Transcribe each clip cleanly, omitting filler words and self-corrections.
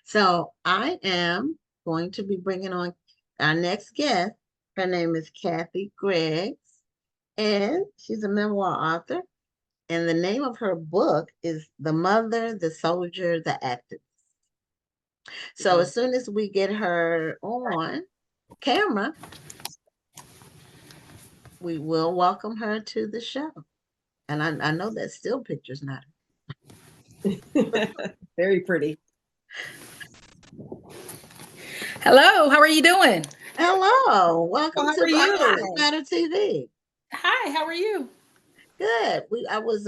So I am going to be bringing on our next guest. Her name is Kathy Griggs, and she's a memoir author. And the name of her book is The Mother, the Soldier, the Activist. So as soon as we get her on camera, we will welcome her to the show. And I know that still picture's not Very pretty. Hello, how are you doing? Hello, welcome How to are Black you? Lives Matter TV. Hi, how are you? Good. I was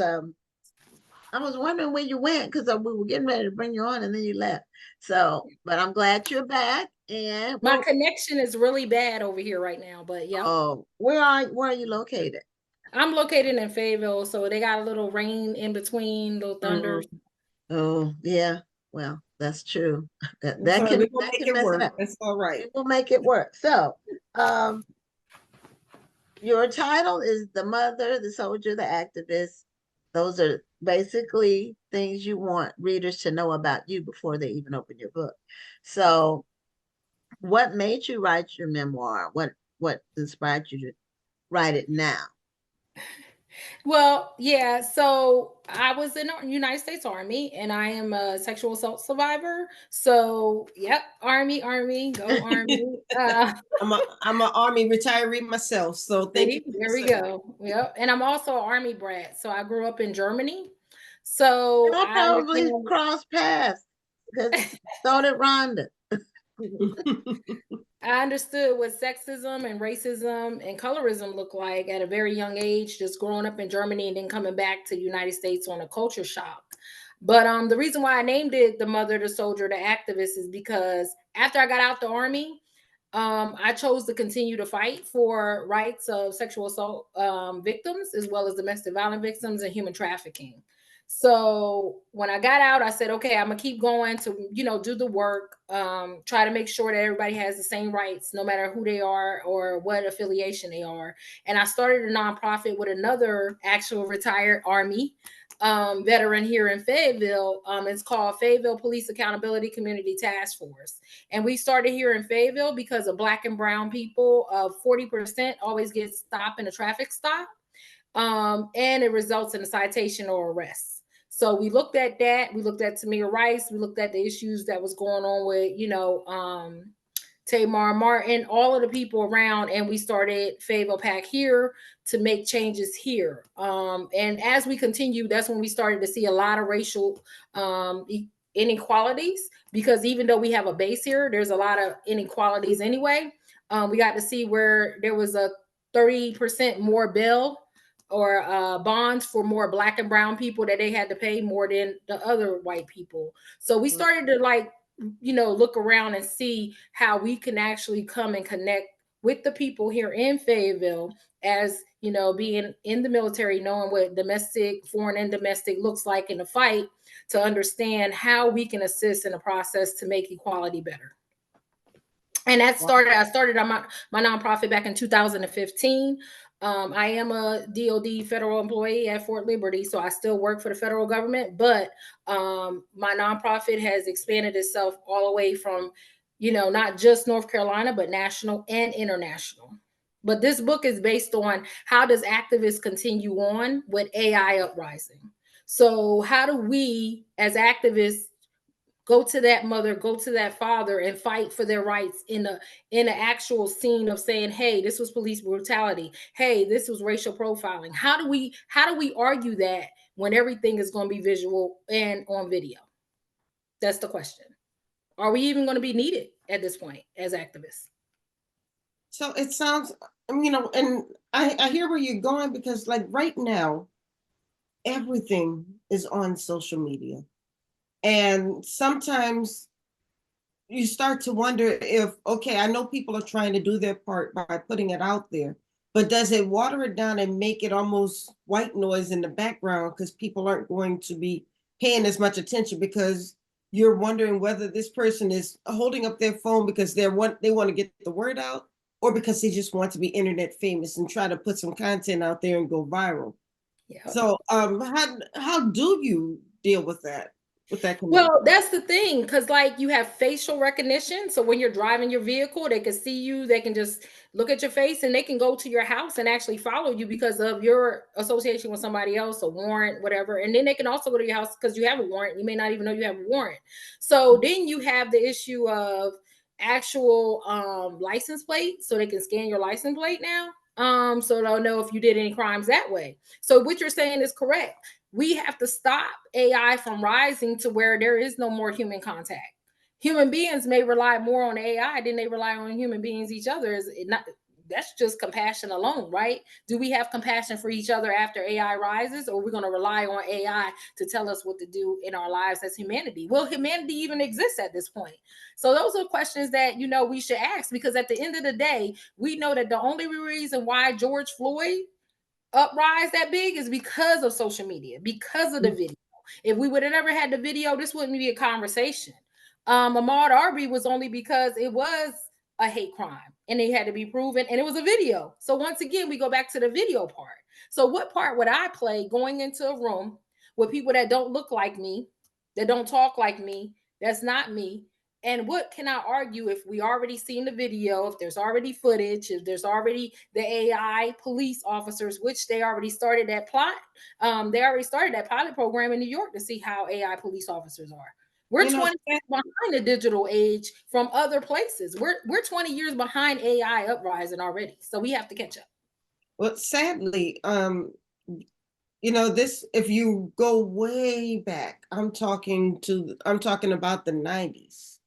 wondering where you went because we were getting ready to bring you on and then you left. So, but I'm glad you're back. And My connection is really bad over here right now, but yeah. oh, where are you located? I'm located in Fayetteville, so they got a little rain in between, little thunder. Oh, yeah. Well, that's true. That So can we're gonna that make can it mess it work. up. That's all right. We will make it work. So, um, your title is The Mother, the Soldier, the Activist. Those are basically things you want readers to know about you before they even open your book. So, what made you write your memoir? What inspired you to write it now? Well, yeah, so I was in the United States Army and I am a sexual assault survivor. So, yep, Army, go Army. I'm an Army retiree myself, so thank you. See, there we go. Yep. And I'm also an Army brat. So I grew up in Germany. So I I probably understand. crossed paths because so did Rhonda. I understood what sexism and racism and colorism look like at a very young age, just growing up in Germany and then coming back to the United States on a culture shock. But the reason why I named it The Mother, the Soldier, the Activist is because after I got out the army, I chose to continue to fight for rights of sexual assault victims, as well as domestic violence victims and human trafficking. So when I got out, I said, okay, I'm gonna keep going to, do the work, try to make sure that everybody has the same rights, no matter who they are or what affiliation they are. And I started a nonprofit with another actual retired Army veteran here in Fayetteville. It's called Fayetteville Police Accountability Community Task Force. And we started here in Fayetteville because of Black and brown people. 40% always get stopped in a traffic stop. And it results in a citation or arrest. So we looked at that. We looked at Tamir Rice. We looked at the issues that was going on with, Tamar Martin, all of the people around, and we started Fayetteville Pack here to make changes here. And as we continue, that's when we started to see a lot of racial inequalities, because even though we have a base here, there's a lot of inequalities anyway. We got to see where there was a 30% more bill or bonds for more Black and brown people that they had to pay more than the other white people. So we started to look around and see how we can actually come and connect with the people here in Fayetteville, as being in the military, knowing what domestic, foreign, and domestic looks like in the fight, to understand how we can assist in the process to make equality better. And I started on my nonprofit back in 2015. I am a DOD federal employee at Fort Liberty, so I still work for the federal government, but my nonprofit has expanded itself all the way from, not just North Carolina, but national and international. But this book is based on how does activists continue on with AI uprising. So how do we as activists go to that mother, go to that father, and fight for their rights in an actual scene of saying, hey, this was police brutality, hey, this was racial profiling. How do we argue that when everything is going to be visual and on video? That's the question. Are we even going to be needed at this point as activists? So it sounds, and I hear where you're going, because like right now, everything is on social media. And sometimes you start to wonder if, okay, I know people are trying to do their part by putting it out there, but does it water it down and make it almost white noise in the background, because people aren't going to be paying as much attention, because you're wondering whether this person is holding up their phone because they want to get the word out, or because they just want to be internet famous and try to put some content out there and go viral. Yeah. So how do you deal with that? with that can mean? Well, that's the thing, because like you have facial recognition. So when you're driving your vehicle, they can see you, they can just look at your face, and they can go to your house and actually follow you because of your association with somebody else, a warrant, whatever. And then they can also go to your house because you have a warrant. You may not even know you have a warrant. So then you have the issue of actual license plate, so they can scan your license plate now. So they'll know if you did any crimes that way. So what you're saying is correct. We have to stop AI from rising to where there is no more human contact. Human beings may rely more on AI than they rely on human beings each other. Is it not? That's just compassion alone, right? Do we have compassion for each other after AI rises, or are we going to rely on AI to tell us what to do in our lives as humanity? Will humanity even exist at this point? So those are questions that we should ask, because at the end of the day, we know that the only reason why George Floyd uprise that big is because of social media, because of the video. If we would have never had the video, this wouldn't be a conversation. Ahmaud Arbery was only because it was a hate crime and it had to be proven, and it was a video. So once again, we go back to the video part. So what part would I play going into a room with people that don't look like me, that don't talk like me, that's not me? And what can I argue if we already seen the video, if there's already footage, if there's already the AI police officers, which they already started that plot. They already started that pilot program in New York to see how AI police officers are. We're You know, 20 years behind the digital age from other places. We're 20 years behind AI uprising already. So we have to catch up. well, sadly, this, if you go way back, I'm talking about the 90s.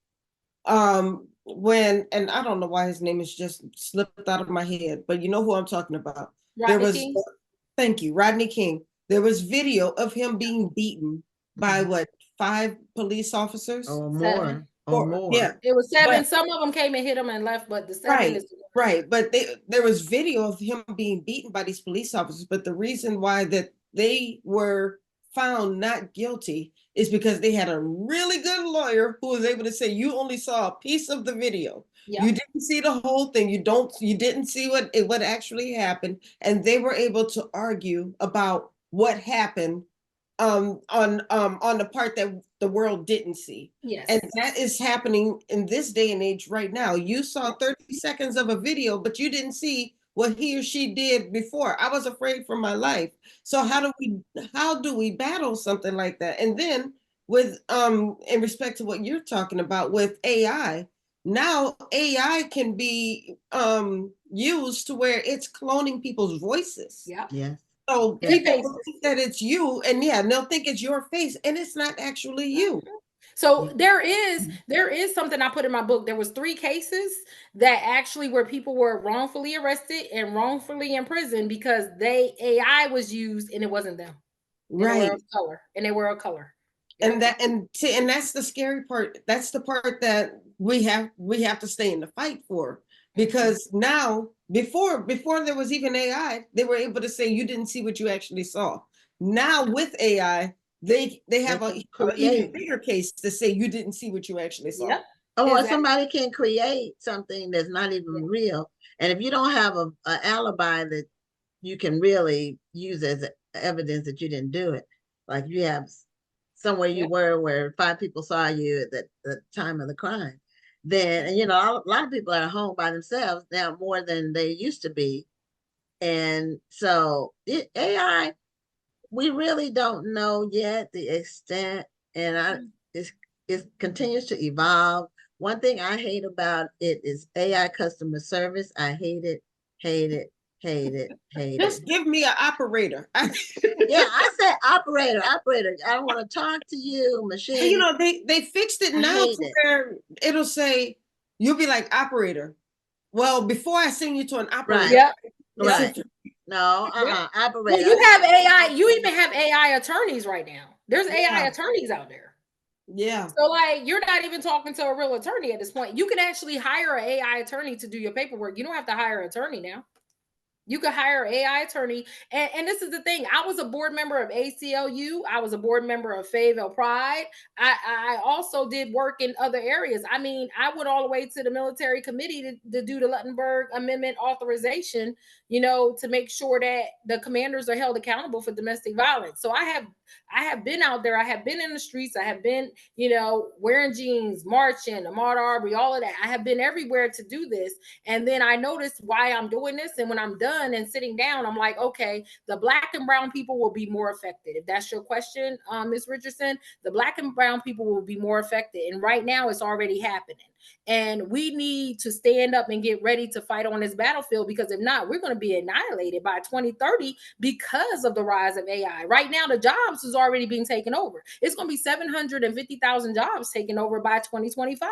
When, and I don't know why his name is just slipped out of my head, but you know who I'm talking about. There Rodney was, King? thank you, Rodney King. There was video of him being beaten by what, 5 police officers? Or Seven. more. Yeah, It was 7. but Some of them came and hit him and left, but the 7 right, is right. But there was video of him being beaten by these police officers. But the reason why that they were found not guilty is because they had a really good lawyer who was able to say, you only saw a piece of the video. Yep. You didn't see the whole thing. You didn't see what actually happened. And they were able to argue about what happened on the part that the world didn't see. Yes. And that is happening in this day and age right now. You saw 30 seconds of a video, but you didn't see what he or she did before. I was afraid for my life. So how do we battle something like that? And then with in respect to what you're talking about with AI, now AI can be used to where it's cloning people's voices. Yeah. Yes. So Yeah. people think that it's you, and they'll think it's your face, and it's not actually you. So there is something I put in my book. There was 3 cases that actually where people were wrongfully arrested and wrongfully imprisoned because AI was used and it wasn't them. And they were Right. of color. And they were of color. And that's the scary part. That's the part that we have to stay in the fight for. Because now, before there was even AI, they were able to say you didn't see what you actually saw. Now with AI, they have an even bigger case to say you didn't see what you actually saw. Yep. Or Exactly. somebody can create something that's not even real. And if you don't have a alibi that you can really use as evidence that you didn't do it, like you have somewhere you were where 5 people saw you at the time of the crime, then, and a lot of people are home by themselves now more than they used to be. And so AI, we really don't know yet the extent, and it continues to evolve. One thing I hate about it is AI customer service. I hate it, hate it, hate it, hate Just it. give me an operator. Yeah, I said operator. I don't want to talk to you, machine. They fixed it now to where it'll say, you'll be like, operator. Well, before I send you to an operator. Yep. Right. No, operator. Well, you have AI, you even have AI attorneys right now. There's AI attorneys out there. Yeah. So like you're not even talking to a real attorney at this point. You can actually hire an AI attorney to do your paperwork. You don't have to hire an attorney now. You could hire an AI attorney. And this is the thing. I was a board member of ACLU. I was a board member of Fayetteville Pride. I also did work in other areas. I mean, I went all the way to the military committee to do the Luttenberg Amendment authorization, to make sure that the commanders are held accountable for domestic violence. So I have I have been out there. I have been in the streets. I have been, you know, wearing jeans, marching, Ahmaud Arbery, all of that. I have been everywhere to do this. And then I noticed why I'm doing this. And when I'm done and sitting down, I'm like, okay, the Black and brown people will be more affected. If that's your question, Ms. Richardson, the Black and brown people will be more affected. And right now it's already happening. And we need to stand up and get ready to fight on this battlefield, because if not, we're going to be annihilated by 2030 because of the rise of AI. Right now, the jobs is already being taken over. It's going to be 750,000 jobs taken over by 2025.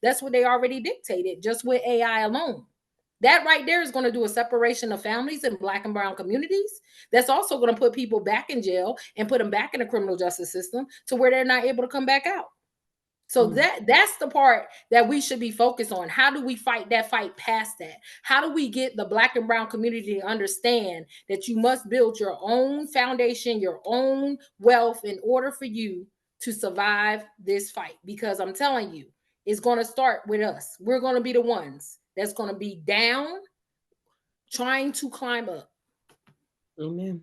That's what they already dictated just with AI alone. That right there is going to do a separation of families in Black and brown communities. That's also going to put people back in jail and put them back in the criminal justice system to where they're not able to come back out. So that's the part that we should be focused on. How do we fight that fight past that? How do we get the Black and brown community to understand that you must build your own foundation, your own wealth in order for you to survive this fight? Because I'm telling you, it's going to start with us. We're going to be the ones that's going to be down trying to climb up. Amen.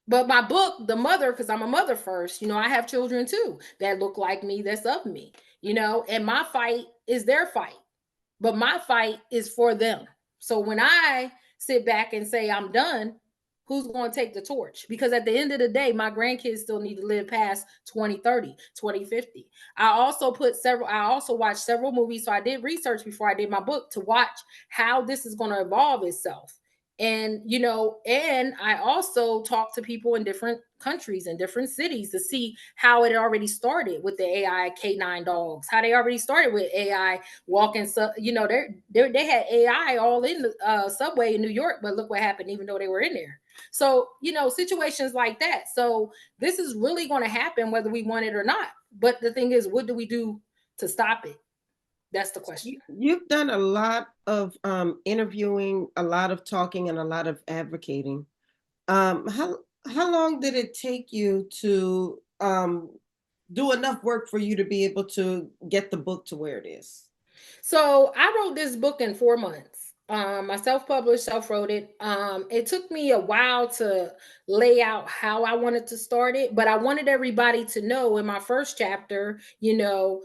But my book, The Mother, because I'm a mother first, you know, I have children too that look like me, that's of me, you know, and my fight is their fight, but my fight is for them. So when I sit back and say I'm done, who's going to take the torch? Because at the end of the day, my grandkids still need to live past 2030, 2050. I also watched several movies. So I did research before I did my book to watch how this is going to evolve itself. And, you know, and I also talked to people in different countries and different cities to see how it already started with the AI K9 dogs, how they already started with AI walking. So, you know, they had AI all in the subway in New York, but look what happened, even though they were in there. So, you know, situations like that. So this is really going to happen whether we want it or not. But the thing is, what do we do to stop it? That's the question. You've done a lot of interviewing, a lot of talking, and a lot of advocating. How long did it take you to do enough work for you to be able to get the book to where it is? So I wrote this book in 4 months. I self-published, self-wrote it. It took me a while to lay out how I wanted to start it, but I wanted everybody to know in my first chapter, you know,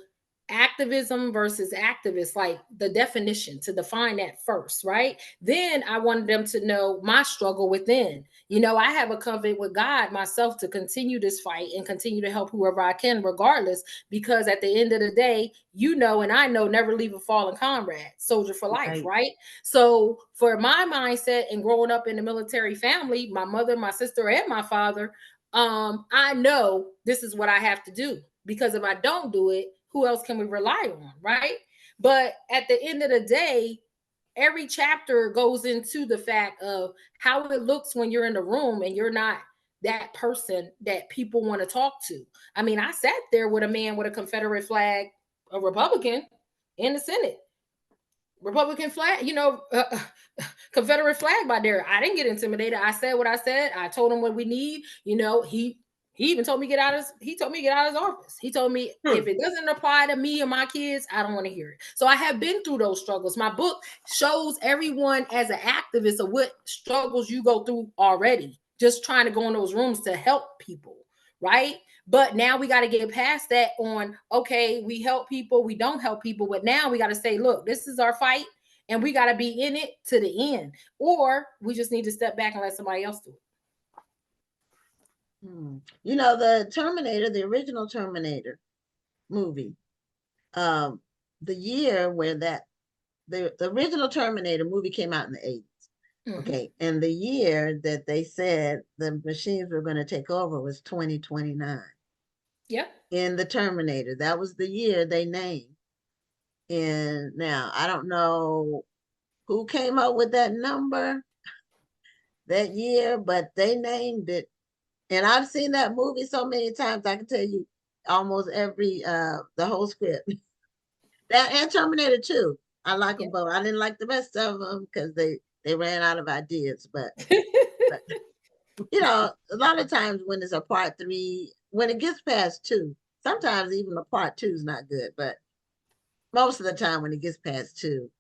activism versus activists, like the definition, to define that first, right? Then I wanted them to know my struggle within. You know, I have a covenant with God myself to continue this fight and continue to help whoever I can, regardless, because at the end of the day, you know, and I know, never leave a fallen comrade, soldier for life, right? So for my mindset and growing up in a military family, my mother, my sister, and my father, I know this is what I have to do, because if I don't do it, who else can we rely on, right? But at the end of the day, every chapter goes into the fact of how it looks when you're in the room and you're not that person that people want to talk to. I mean, I sat there with a man with a Confederate flag, a Republican, in the Senate. Republican flag, you know, Confederate flag by there. I didn't get intimidated. I said what I said. I told him what we need. You know, he even told me get out of his office. He told me if it doesn't apply to me or my kids, I don't want to hear it. So I have been through those struggles. My book shows everyone as an activist of what struggles you go through already, just trying to go in those rooms to help people, right? But now we got to get past that on, okay, we help people, we don't help people, but now we got to say, look, this is our fight and we got to be in it to the end, or we just need to step back and let somebody else do it. You know, the Terminator, the original Terminator movie, the year where the original Terminator movie came out in the 80s. Okay. And the year that they said the machines were going to take over was 2029. Yep. In the Terminator. That was the year they named. And now I don't know who came up with that number that year, but they named it. And I've seen that movie so many times, I can tell you almost every the whole script. That and Terminator 2. I like them both. I didn't like the rest of them because they ran out of ideas, but you know, a lot of times when it's a part 3, when it gets past 2, sometimes even a part 2 is not good, but most of the time when it gets past 2,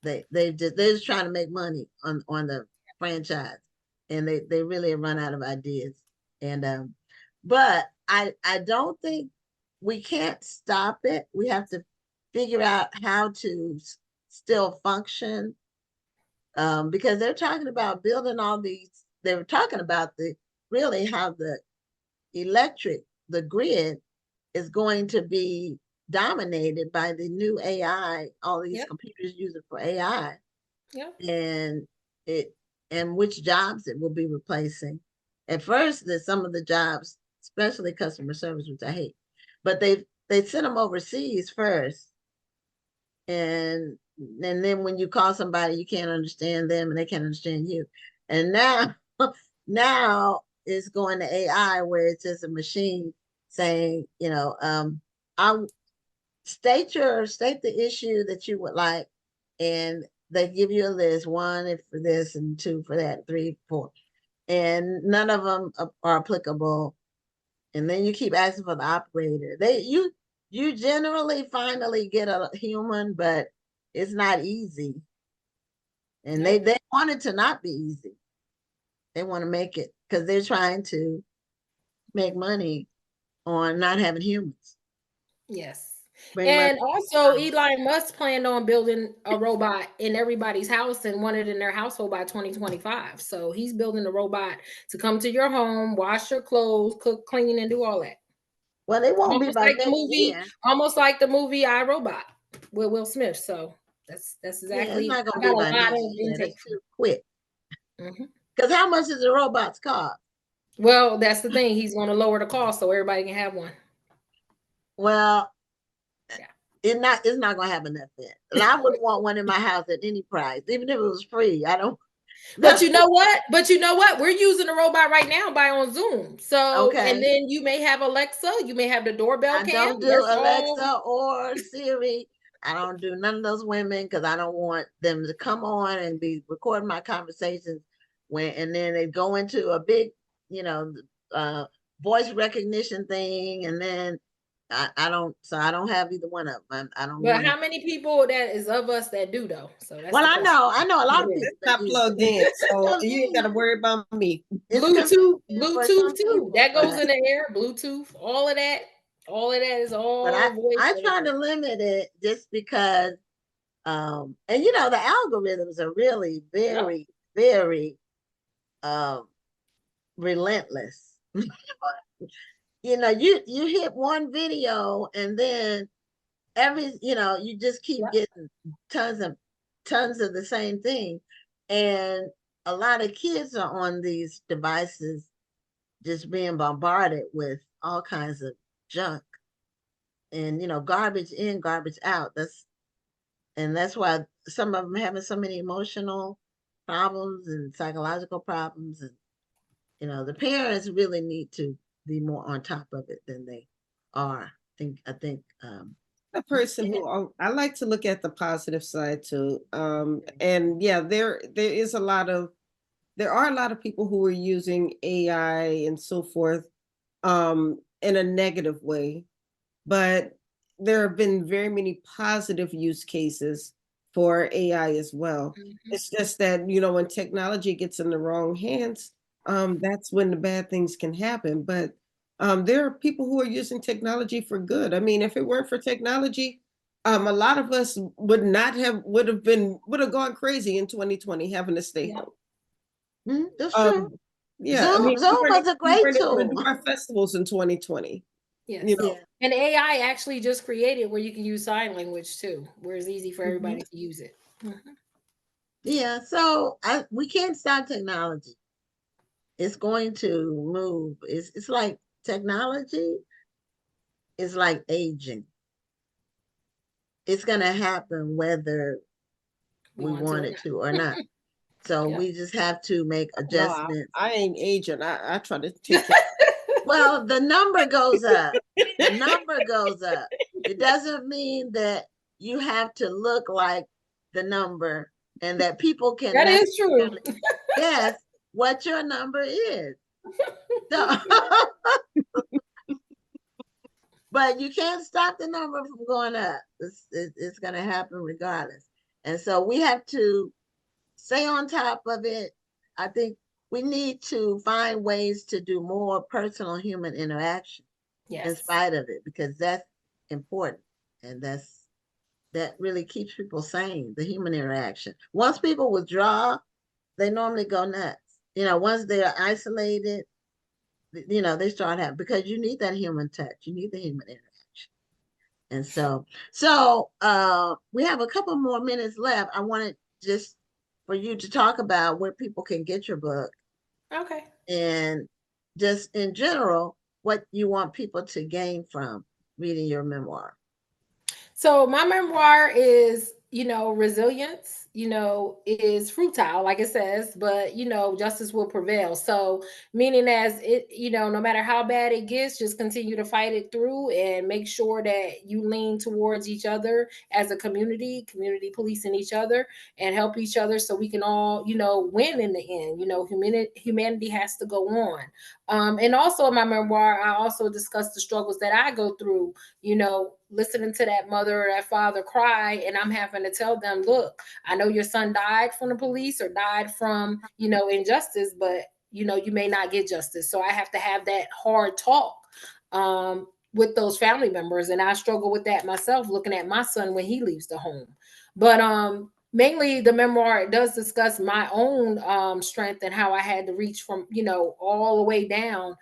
they're just trying to make money on the franchise, and they really run out of ideas. And but I don't think we can't stop it. We have to figure out how to still function, because they're talking about building all these. They were talking about the really how the grid is going to be dominated by the new AI, all these Yep. computers using for AI, Yep. and it and which jobs it will be replacing. At first, there's some of the jobs, especially customer service, which I hate, but they sent them overseas first, and then when you call somebody, you can't understand them, and they can't understand you, and now now it's going to AI where it's just a machine saying, I state the issue that you would like, and they give you a list, one for this and two for that, three, four, and none of them are applicable. And then you keep asking for the operator. You generally finally get a human, but it's not easy. And Nope. they want it to not be easy. They want to make it because they're trying to make money on not having humans. Yes. Bring money. And also, Elon Musk planned on building a robot in everybody's house and want it in their household by 2025. So he's building a robot to come to your home, wash your clothes, cook, clean, and do all that. Well, it won't be Almost by like the next movie, year. almost like the movie I, Robot with Will Smith. So that's Yeah, it's exactly. not I gonna got be a by lot next of year. intake. That's too quick. Mhm. Because how much does the robots cost? Well, that's the thing. He's going to lower the cost so everybody can have one. Well, Yeah. it's not gonna happen that fast. And I wouldn't want one in my house at any price, even if it was free. I don't. But you know what? We're using a robot right now by on Zoom. So, and Okay. then you may have Alexa, you may have the doorbell I cam. don't do That's all. Alexa or Siri. I don't do none of those women because I don't want them to come on and be recording my conversations and then they go into a big, you know, uh, voice recognition thing, and then I don't have either one of them. I don't But want to. how many people that is of us that do though? So that's Well, the question. I know a lot of It's people that not use plugged in, so it. you ain't got to worry about me. It's Bluetooth, convenient for Bluetooth some too. people, That goes in the air. Bluetooth, all of that. All of that is but all voice. I try to limit it just because and the algorithms are really Yep. very, very um relentless. You hit one video and then you just keep Yep. getting tons of the same thing, and a lot of kids are on these devices just being bombarded with all kinds of junk, and garbage in, garbage out. That's why some of them having so many emotional problems and psychological problems, and the parents really need to be more on top of it than they are. I think A person who I like to look at the positive side too. And yeah, there are a lot of people who are using AI and so forth in a negative way, but there have been very many positive use cases for AI as well. Mhm. It's just that, when technology gets in the wrong hands, that's when the bad things can happen. But there are people who are using technology for good. I mean, if it weren't for technology, a lot of us would have gone crazy in 2020 having to stay Yep. home. that's true. Um, yeah, I Zoom mean, Zoom was a we great weren't able to tool. do our festivals in 2020. You Yes. know, Yeah. And AI actually just created where you can use sign language too, where it's easy for Mhm. everybody to use it. Mhm. Yeah, so we can't stop technology. It's going to move. It's like technology is like aging. It's going to happen whether We we want to want or it not. to or not. So Yep. we just have to make no, adjustments. I ain't aging. I try to take care. Well, the number goes up. The number goes up. It doesn't mean that you have to look like the number and that people can That is true. necessarily guess what your number is. So, but you can't stop the number from going up. It's going to happen regardless. And so we have to stay on top of it. I think we need to find ways to do more personal human interaction in Yes. spite of it, because that's important. And that really keeps people sane, the human interaction. Once people withdraw, they normally go nuts. Once they're isolated, they start having, because you need that human touch, you need the human interaction. And so we have a couple more minutes left. I wanted just for you to talk about where people can get your book, Okay. and just in general, what you want people to gain from reading your memoir. So my memoir is, resilience, is fruitile, like it says, but justice will prevail. So meaning as it, no matter how bad it gets, just continue to fight it through and make sure that you lean towards each other as a community policing each other and help each other so we can all, win in the end. Humanity has to go on. And also in my memoir, I also discuss the struggles that I go through, listening to that mother or that father cry, and I'm having to tell them, look, I know your son died from the police or died from, injustice, but you may not get justice. So I have to have that hard talk with those family members. And I struggle with that myself, looking at my son when he leaves the home. But mainly the memoir does discuss my own strength and how I had to reach from, all the way down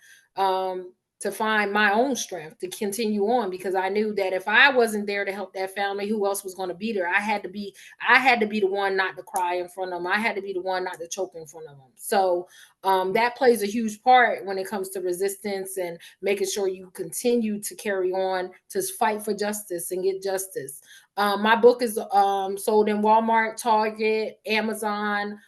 to find my own strength to continue on, because I knew that if I wasn't there to help that family, who else was going to be there? I had to be the one not to cry in front of them. I had to be the one not to choke in front of them. So that plays a huge part when it comes to resistance and making sure you continue to carry on to fight for justice and get justice. My book is sold in Walmart, Target, Amazon,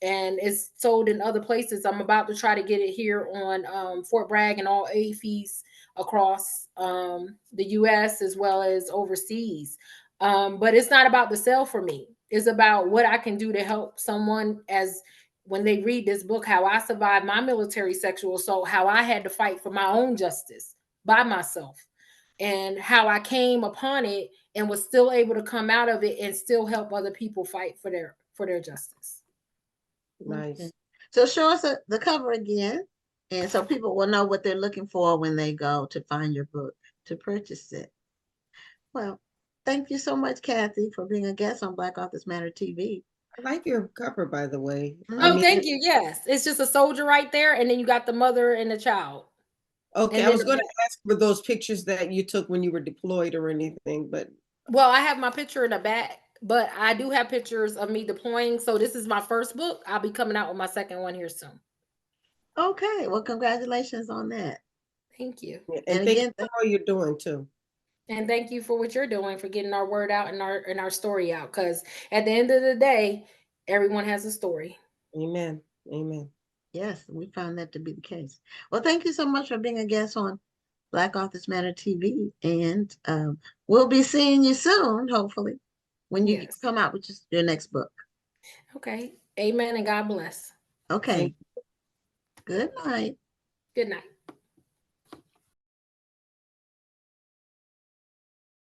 and it's sold in other places. I'm about to try to get it here on Fort Bragg and all AFEs across the U.S. as well as overseas. But it's not about the sale for me. It's about what I can do to help someone as when they read this book, how I survived my military sexual assault, how I had to fight for my own justice by myself, and how I came upon it and was still able to come out of it and still help other people fight for their justice. Nice. Okay. So show us the cover again, and so people will know what they're looking for when they go to find your book to purchase it. Well, thank you so much, Kathy, for being a guest on Black Authors Matter TV. I like your cover, by the way. Oh, thank you. Yes, it's just a soldier right there, and then you got the mother and the child. Okay, And I was going to ask for those pictures that you took when you were deployed or anything, but well, I have my picture in the back, but I do have pictures of me deploying. So this is my first book. I'll be coming out with my second one here soon. Okay, well, congratulations on that. Thank you. and thank you for all you're doing too. And thank you for what you're doing for getting our word out and our story out. Because at the end of the day, everyone has a story. Amen. Amen. Yes, we found that to be the case. Well, thank you so much for being a guest on Black Authors Matter TV, and we'll be seeing you soon, hopefully, when you come out with your next book. Okay. Amen, and God bless. Okay. Good night. Good night.